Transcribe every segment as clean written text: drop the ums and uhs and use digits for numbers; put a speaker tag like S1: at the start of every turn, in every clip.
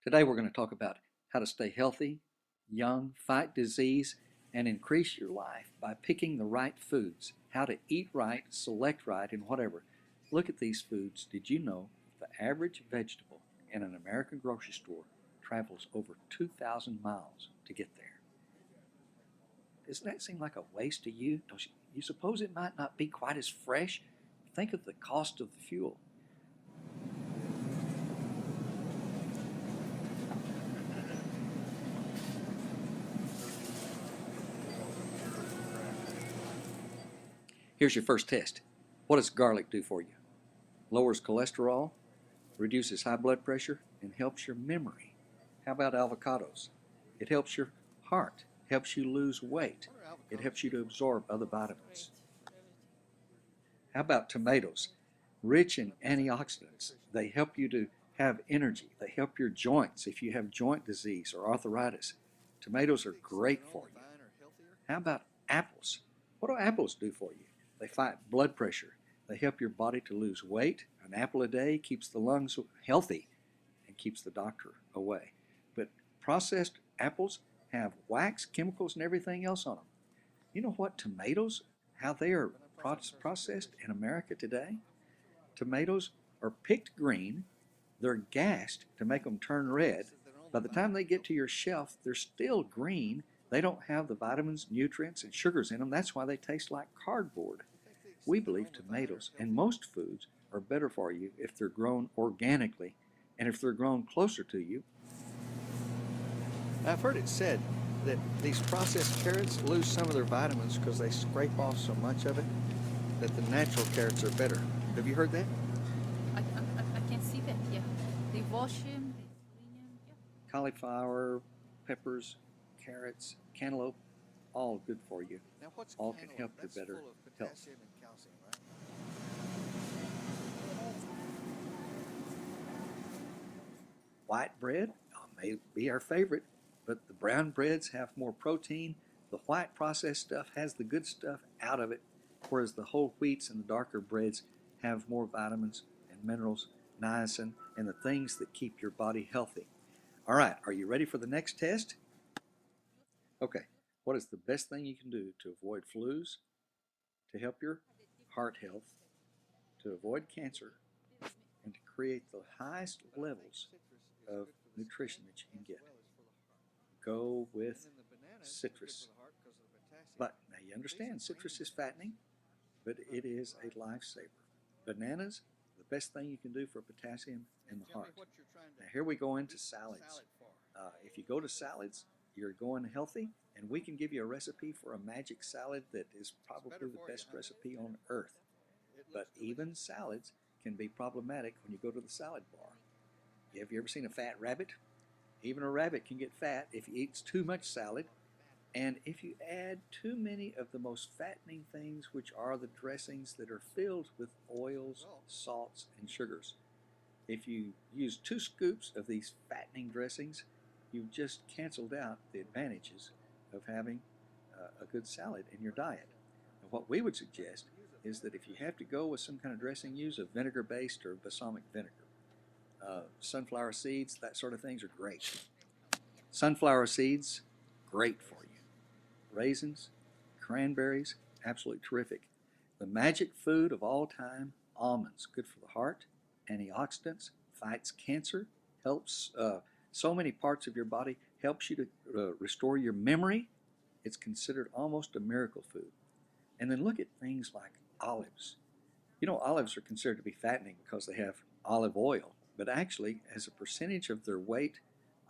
S1: Today we're going to talk about how to stay healthy, young, fight disease, and increase your life by picking the right foods, how to eat right, select right, and whatever. Look at these foods. Did you know the average vegetable in an American grocery store travels over 2,000 miles to get there? Doesn't that seem like a waste to you? Don't you suppose it might not be quite as fresh? Think of the cost of the fuel. Here's your first test. What does garlic do for you? Lowers cholesterol, reduces high blood pressure, and helps your memory. How about avocados? It helps your heart, helps you lose weight. It helps you to absorb other vitamins. How about tomatoes? Rich in antioxidants. They help you to have energy. They help your joints if you have joint disease or arthritis. Tomatoes are great for you. How about apples? What do apples do for you? They fight blood pressure. They help your body to lose weight. An apple a day keeps the lungs healthy and keeps the doctor away. But processed apples have wax, chemicals, and everything else on them. You know what tomatoes, how they are processed in America today? Tomatoes are picked green. They're gassed to make them turn red. By the time they get to your shelf, they're still green. They don't have the vitamins, nutrients, and sugars in them. That's why they taste like cardboard. We believe tomatoes and most foods are better for you if they're grown organically and if they're grown closer to you. I've heard it said that these processed carrots lose some of their vitamins because they scrape off so much of it, that the natural carrots are better. Have you heard that?
S2: I can see that, yeah. They wash them, they clean them, yeah.
S1: Cauliflower, peppers, carrots, cantaloupe, all good for you.
S3: Now what's
S1: all can
S3: cantaloupe?
S1: help your
S3: That's
S1: better
S3: full of
S1: health.
S3: potassium and calcium, right?
S1: White bread may be our favorite, but the brown breads have more protein. The white processed stuff has the good stuff out of it, whereas the whole wheats and the darker breads have more vitamins and minerals, niacin, and the things that keep your body healthy. All right, are you ready for the next test? Okay, what is the best thing you can do to avoid flus, to help your heart health, to avoid cancer, and to create the highest levels of nutrition that you can get? Go with citrus. But now you understand citrus is fattening, but it is a lifesaver. Bananas, the best thing you can do for potassium in the heart. Now here we go into salads. If you go to salads, you're going healthy, and we can give you a recipe for a magic salad that is probably the best recipe on earth. But even salads can be problematic when you go to the salad bar. Have you ever seen a fat rabbit? Even a rabbit can get fat if he eats too much salad, and if you add too many of the most fattening things, which are the dressings that are filled with oils, salts, and sugars. If you use 2 scoops of these fattening dressings, you've just canceled out the advantages of having a good salad in your diet. And what we would suggest is that if you have to go with some kind of dressing, use a vinegar-based or balsamic vinegar. Sunflower seeds, that sort of things are great. Sunflower seeds, great for you. Raisins, cranberries, absolutely terrific. The magic food of all time, almonds, good for the heart, antioxidants, fights cancer, helps so many parts of your body, helps you to restore your memory. It's considered almost a miracle food. And then look at things like olives. You know, olives are considered to be fattening because they have olive oil, but actually, as a percentage of their weight,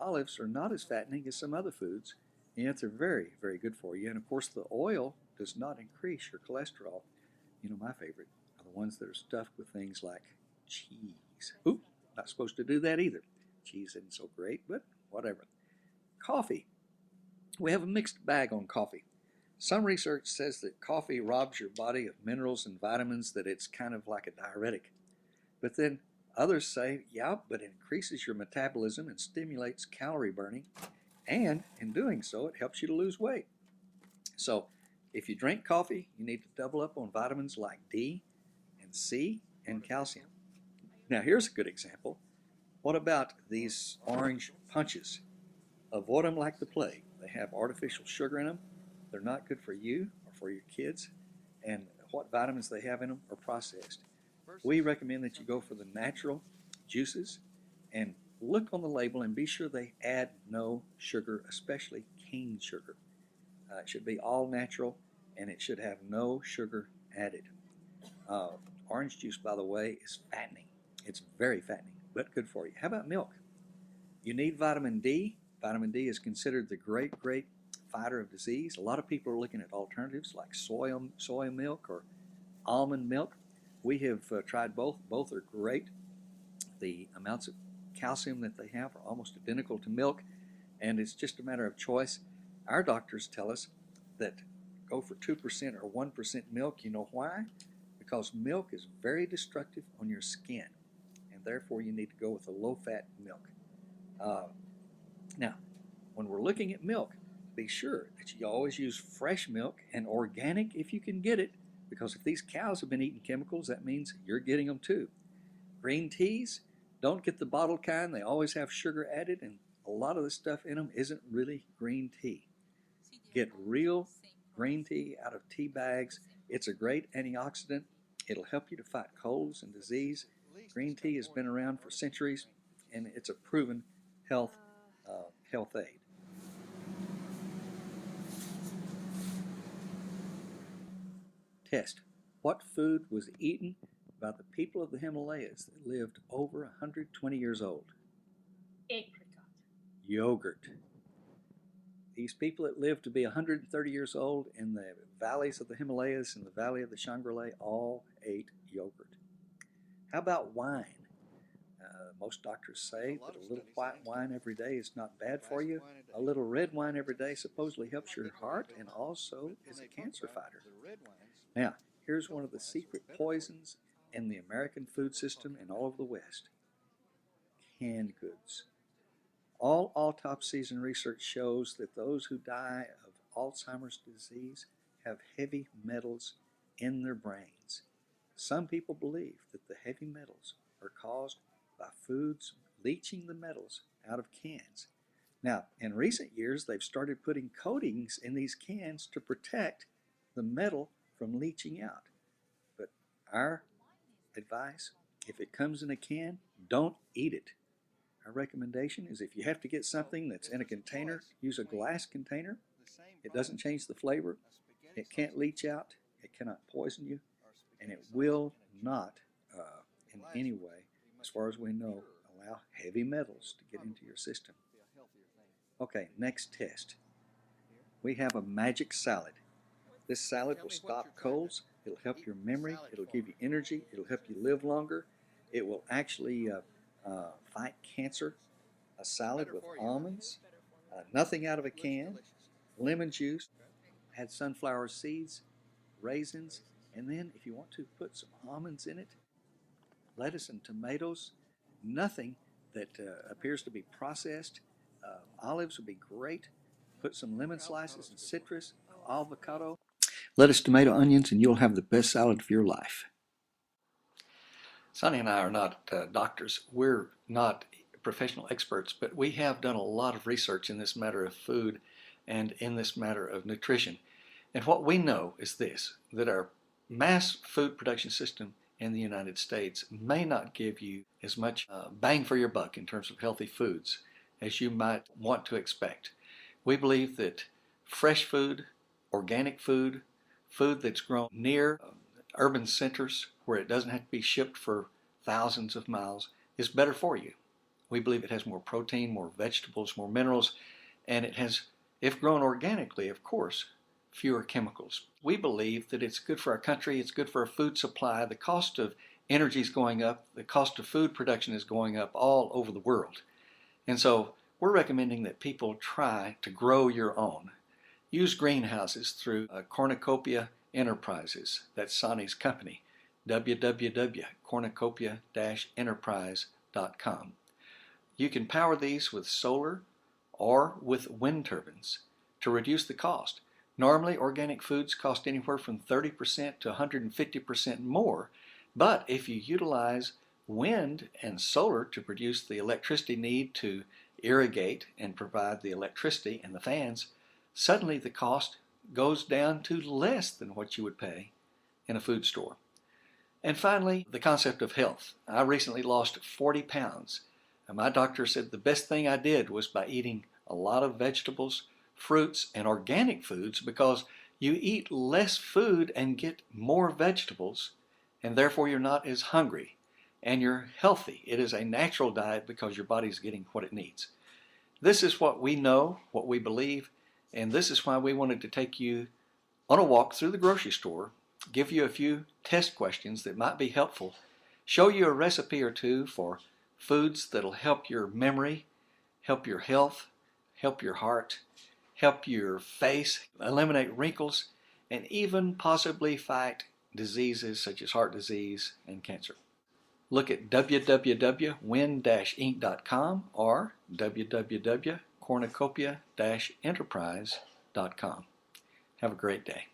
S1: olives are not as fattening as some other foods, and yet they're very, very good for you. And of course, the oil does not increase your cholesterol. You know, my favorite are the ones that are stuffed with things like cheese. Oop, not supposed to do that either. Cheese isn't so great, but whatever. Coffee. We have a mixed bag on coffee. Some research says that coffee robs your body of minerals and vitamins, that it's kind of like a diuretic. But then others say, yeah, but it increases your metabolism and stimulates calorie burning, and in doing so, it helps you to lose weight. So if you drink coffee, you need to double up on vitamins like D and C and calcium. Now here's a good example. What about these orange punches? Avoid them like the plague. They have artificial sugar in them. They're not good for you or for your kids. And what vitamins they have in them are processed. We recommend that you go for the natural juices and look on the label and be sure they add no sugar, especially cane sugar. It should be all natural and it should have no sugar added. Uh, Orange juice, by the way, is fattening. It's very fattening, but good for you. How about milk? You need vitamin D. Vitamin D is considered the great, great fighter of disease. A lot of people are looking at alternatives like soy milk or almond milk. We have tried both. Both are great. The amounts of calcium that they have are almost identical to milk, and it's just a matter of choice. Our doctors tell us that go for 2% or 1% milk. You know why? Because milk is very destructive on your skin, and therefore you need to go with a low-fat milk. Now, when we're looking at milk, be sure that you always use fresh milk and organic if you can get it, because if these cows have been eating chemicals, that means you're getting them too. Green teas, don't get the bottled kind. They always have sugar added, and a lot of the stuff in them isn't really green tea. Get real green tea out of tea bags. It's a great antioxidant. It'll help you to fight colds and disease. Green tea has been around for centuries, and it's a proven health aid. Test. What food was eaten by the people of the Himalayas that lived over 120 years old?
S2: Apricot.
S1: Yogurt. These people that lived to be 130 years old in the valleys of the Himalayas and the valley of the Shangri-La all ate yogurt. How about wine? Most doctors say that a little white wine every day is not bad for you. A little red wine every day supposedly helps your heart and also is a cancer fighter. Now, here's one of the secret poisons in the American food system and all over the West. Canned goods. All autopsies and research shows that those who die of Alzheimer's disease have heavy metals in their brains. Some people believe that the heavy metals are caused by foods leaching the metals out of cans. Now, in recent years, they've started putting coatings in these cans to protect the metal from leaching out. But our advice, if it comes in a can, don't eat it. Our recommendation is if you have to get something that's in a container, use a glass container. It doesn't change the flavor. It can't leach out. It cannot poison you. And it will not, in any way, as far as we know, allow heavy metals to get into your system. Okay, next test. We have a magic salad. This salad will stop colds. It'll help your memory. It'll give you energy. It'll help you live longer. It will actually fight cancer. A salad with almonds, nothing out of a can, lemon juice, add sunflower seeds, raisins, and then if you want to, put some almonds in it, lettuce and tomatoes, nothing that appears to be processed. Olives would be great. Put some lemon slices and citrus, avocado, lettuce, tomato, onions, and you'll have the best salad of your life. Sonny and I are not doctors. We're not professional experts, but we have done a lot of research in this matter of food and in this matter of nutrition. And what we know is this, that our mass food production system in the United States may not give you as much bang for your buck in terms of healthy foods as you might want to expect. We believe that fresh food, organic food, food that's grown near urban centers where it doesn't have to be shipped for thousands of miles is better for you. We believe it has more protein, more vegetables, more minerals, and it has, if grown organically, of course, fewer chemicals. We believe that it's good for our country, it's good for our food supply. The cost of energy is going up, the cost of food production is going up all over the world. And so we're recommending that people try to grow your own. Use greenhouses through Cornucopia Enterprises. That's Sonny's company. www.cornucopia-enterprise.com. You can power these with solar or with wind turbines to reduce the cost. Normally, organic foods cost anywhere from 30% to 150% more, but if you utilize wind and solar to produce the electricity needed to irrigate and provide the electricity and the fans, suddenly the cost goes down to less than what you would pay in a food store. And finally, the concept of health. I recently lost 40 pounds, and my doctor said the best thing I did was by eating a lot of vegetables, fruits, and organic foods, because you eat less food and get more vegetables, and therefore you're not as hungry, and you're healthy. It is a natural diet because your body's getting what it needs. This is what we know, what we believe, and this is why we wanted to take you on a walk through the grocery store, give you a few test questions that might be helpful, show you a recipe or two for foods that'll help your memory, help your health, help your heart, help your face, eliminate wrinkles, and even possibly fight diseases such as heart disease and cancer. Look at www.win-inc.com or www.cornucopia-enterprise.com. Have a great day.